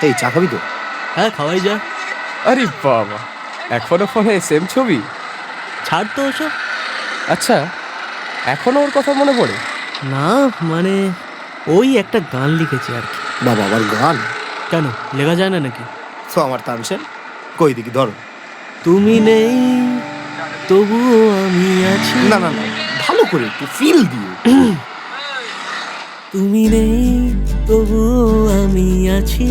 এই চা খাবি তো? হ্যাঁ, খাওয়াই যায়। আরে বাবা, এখনো ফোনে সেম ছবি? ছাড় তো ওসব। আচ্ছা, এখনো ওর কথা মনে পড়ে? না মানে ওই একটা গান লিখেছি আর কি। বাবা আবার গান? কেন, লেখা যায় না নাকি? তো আমার তানসেন কই দেখি, ধরো। তুমি নেই তবুও আমি আছি। না না না, ভালো করে একটু ফিল দিও। তুমি নেই তবুও আমি আছি,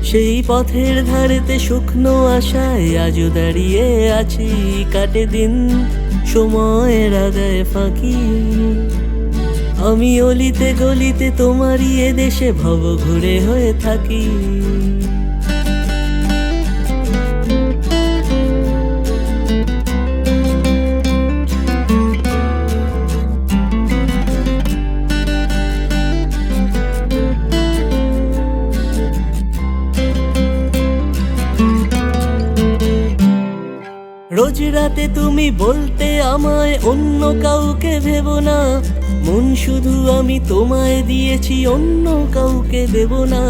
সেই পথের ধারেতে শুকনো আশায় আজও দাঁড়িয়ে আছি। কাটে দিন সময়ের আগায় ফাঁকি, আমি অলিতে গলিতে তোমারই এ দেশে ভব ঘুরে হয়ে থাকি। রোজ রাতে তুমি বলতে আমায় অন্য কাউকে ভেবো না, মন শুধু আমি তোমায় দিয়েছি, অন্য কাউকে দেব না।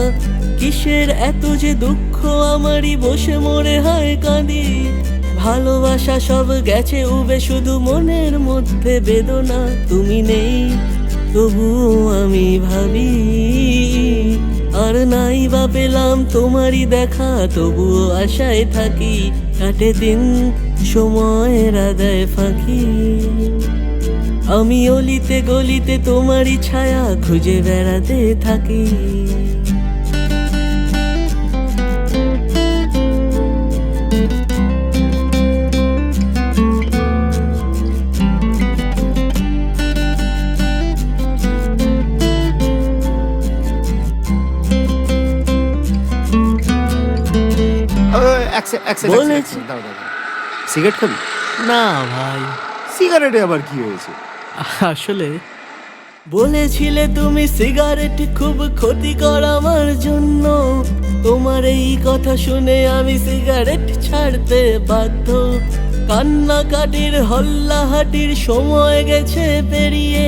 কিসের এত যে দুঃখ আমারই, বসে মরে হয় কাঁদি। ভালোবাসা সব গেছে উবে, শুধু মনের মধ্যে বেদনা। তুমি নেই তবুও আমি ভাবি, আর নাই বা পেলাম তোমারই দেখা, তবুও আশায় থাকি। কাটে দিন সময়ের আদায় ফাঁকি, আমি অলিতে গলিতে তোমারই ছায়া খুঁজে বেড়াতে থাকি। বলেছি। সিগারেট খাবি? না ভাই, সিগারেটে আবার কি হয়েছে? আসলে বলেছিলে তুমি সিগারেট খুব ক্ষতিকর আমার জন্য, তোমার এই কথা শুনে আমি সিগারেট ছাড়তে বাধ্য। কান্নাকাটির হল্লাহাটির সময় গেছে পেরিয়ে,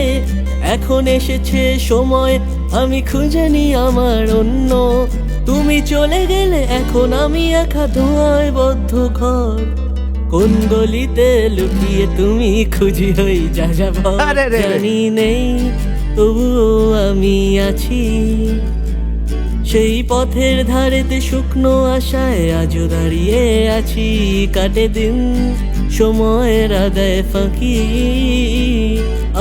এখন এসেছে সময় আমি খুঁজে নি আমার অন্য। তুমি চলে গেলে এখন আমি একা ধোঁয়ায় বদ্ধ ঘর, কোন গলিতে লুকিয়ে তুমি খুঁজি হই যা যাব জানি নেই, তবুও আমি আছি। সেই পথের ধারেতে শুকনো আশায় আজও দাঁড়িয়ে আছি। কাটে দিন সময়ের আদায় ফাঁকি,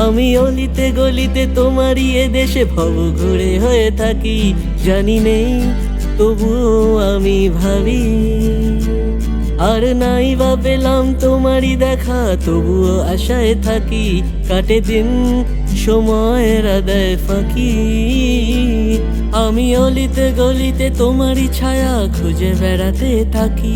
আমি অলিতে গলিতে তোমারই এ দেশে ভব ঘুরে হয়ে থাকি। জানি নেই তবুও আমি ভাবি, আর নাই বা পেলাম তোমারই দেখা, তবুও আশায় থাকি। কাটে দিন সময়ের আদায় ফাঁকি, আমি অলিতে গলিতে তোমারই ছায়া খুঁজে বেড়াতে থাকি।